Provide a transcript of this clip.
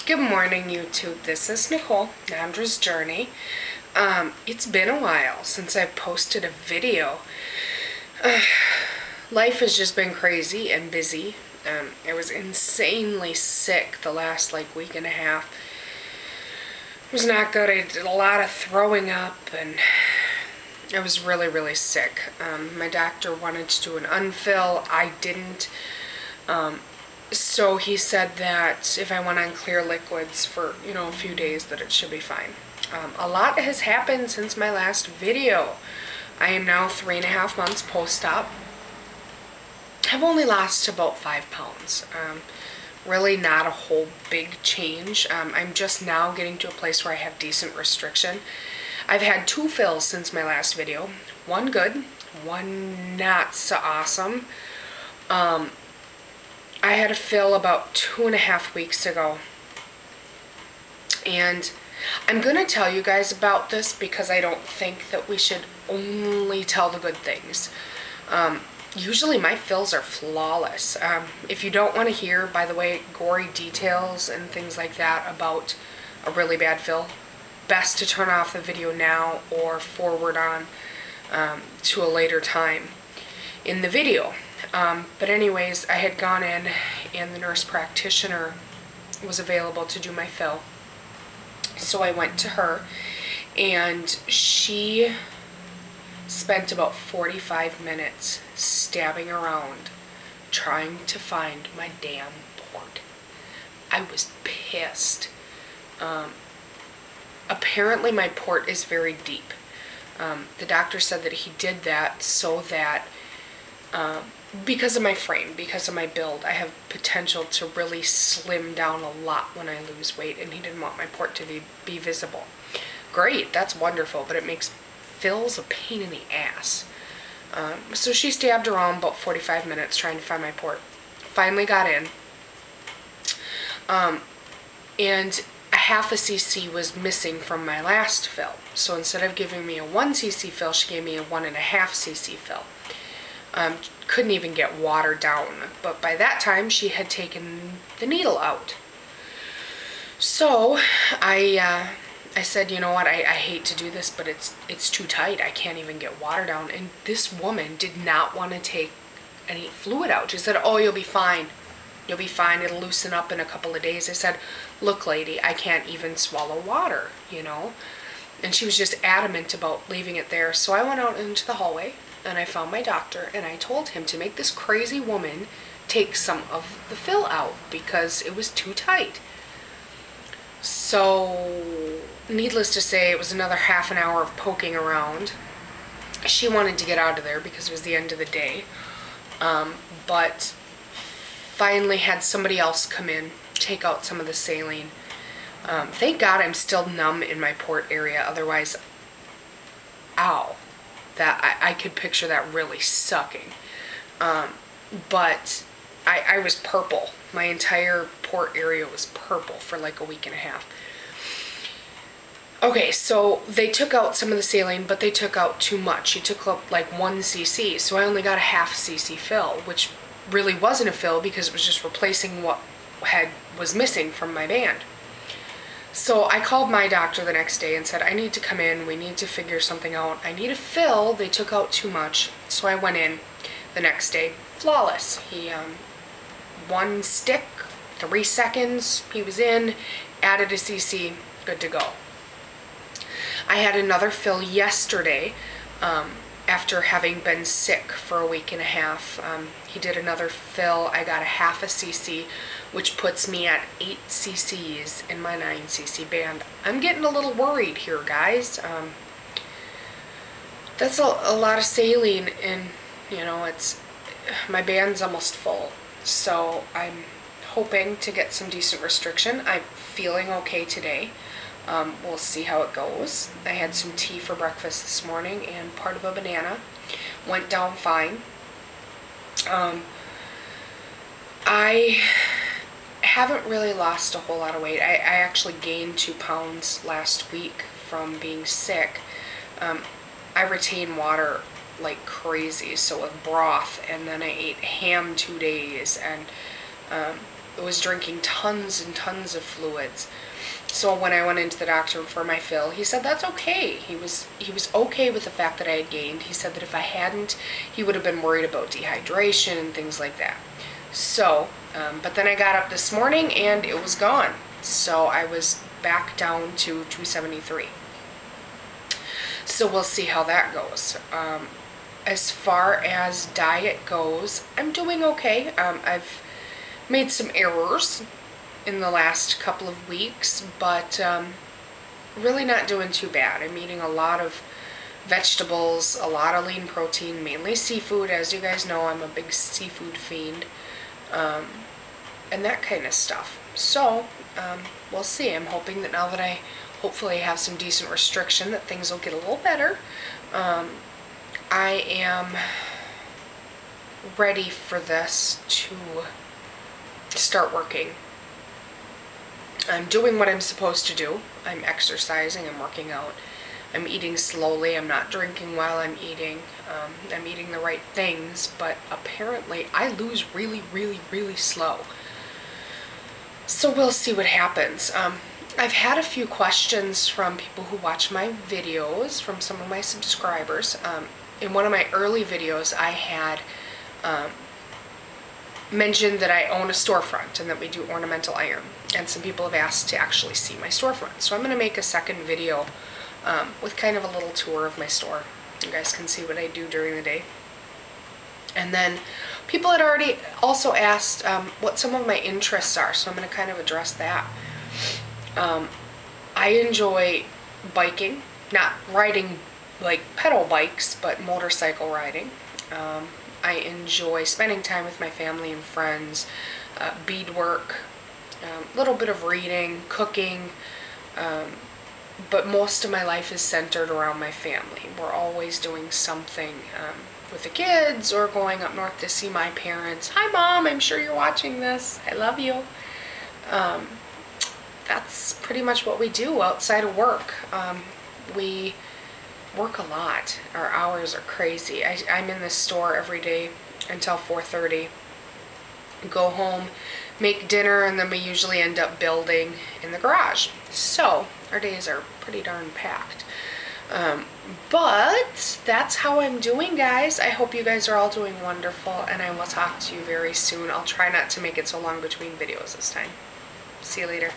Good morning, YouTube. This is Nicole, Nandra's Journey. It's been a while since I've posted a video. Life has just been crazy and busy. I was insanely sick the last week and a half. It was not good. I did a lot of throwing up and I was really sick. My doctor wanted to do an unfill. I didn't. So he said that if I went on clear liquids for, a few days, that it should be fine. A lot has happened since my last video. I am now 3.5 months post-op. I've only lost about 5 pounds. Really not a whole big change. I'm just now getting to a place where I have decent restriction. I've had 2 fills since my last video. One good, one not so awesome. I had a fill about 2.5 weeks ago, and I'm going to tell you guys about this because I don't think that we should only tell the good things. Usually my fills are flawless. If you don't want to hear, by the way, gory details and things like that about a really bad fill, best to turn off the video now or forward on to a later time in the video. But anyways, I had gone in and the nurse practitioner was available to do my fill. So I went to her and she spent about 45 minutes stabbing around trying to find my damn port. I was pissed. Apparently my port is very deep. The doctor said that he did that so that because of my frame, because of my build, I have potential to really slim down a lot when I lose weight, and he didn't want my port to be visible. Great, that's wonderful, but it makes fills a pain in the ass. So she stabbed around about 45 minutes trying to find my port. Finally got in. And a half a cc was missing from my last fill. So instead of giving me a 1 cc fill, she gave me a 1.5 cc fill. Couldn't even get water down, but by that time she had taken the needle out. So I said, you know what, I hate to do this, but it's too tight. I can't even get water down. And this woman did not want to take any fluid out. She said, oh, you'll be fine. You'll be fine. It'll loosen up in a couple of days. I said, look, lady, I can't even swallow water, And she was just adamant about leaving it there. So I went out into the hallway and I found my doctor and I told him to make this crazy woman take some of the fill out because it was too tight. So needless to say, it was another half an hour of poking around. She wanted to get out of there because it was the end of the day, but finally had somebody else come in, take out some of the saline. Thank God I'm still numb in my port area, otherwise, ow. That I could picture that really sucking. But I was purple. My entire port area was purple for like a week and a half. Okay, so they took out some of the saline, but they took out too much. She took up like 1 cc, so I only got a half cc fill, which really wasn't a fill because it was just replacing what was missing from my band. So I called my doctor the next day and said, I need to come in, we need to figure something out. I need a fill, they took out too much. So I went in the next day, flawless. He, 1 stick, 3 seconds, he was in, added a cc, good to go. I had another fill yesterday, after having been sick for a week and a half. He did another fill. I got a half a cc, which puts me at 8 cc's in my 9 cc band. I'm getting a little worried here, guys. That's a lot of saline, and my band's almost full. So I'm hoping to get some decent restriction. I'm feeling okay today. We'll see how it goes. I had some tea for breakfast this morning and part of a banana. Went down fine. I haven't really lost a whole lot of weight. I actually gained 2 pounds last week from being sick. I retain water like crazy, so with broth, and then I ate ham 2 days, and was drinking tons and tons of fluids. So when I went into the doctor for my fill, he said that's okay. He was okay with the fact that I had gained. He said that if I hadn't, he would have been worried about dehydration and things like that. So, but then I got up this morning and it was gone. So I was back down to 273. So we'll see how that goes. As far as diet goes, I'm doing okay. I've made some errors in the last couple of weeks, but really not doing too bad. I'm eating a lot of vegetables, a lot of lean protein, mainly seafood. As you guys know, I'm a big seafood fiend, and that kind of stuff. So we'll see. I'm hoping that now that I hopefully have some decent restriction, that things will get a little better. I am ready for this to start working. I'm doing what I'm supposed to do. I'm exercising, I'm working out, I'm eating slowly, I'm not drinking while I'm eating. I'm eating the right things, but apparently I lose really, really, really slow. So we'll see what happens. I've had a few questions from people who watch my videos, from some of my subscribers. In one of my early videos, I had mentioned that I own a storefront and that we do ornamental iron. And some people have asked to actually see my storefront. So I'm going to make a second video with kind of a little tour of my store. You guys can see what I do during the day. And then people had already also asked what some of my interests are, so I'm going to kind of address that. I enjoy biking, not riding like pedal bikes, but motorcycle riding. I enjoy spending time with my family and friends, beadwork, a little bit of reading, cooking, but most of my life is centered around my family. We're always doing something with the kids or going up north to see my parents. Hi Mom, I'm sure you're watching this. I love you. That's pretty much what we do outside of work. We work a lot. Our hours are crazy. I'm in the store every day until 4:30. Go home, make dinner, and then we usually end up building in the garage. So our days are pretty darn packed. But that's how I'm doing, guys. I hope you guys are all doing wonderful, and I will talk to you very soon. I'll try not to make it so long between videos this time. See you later.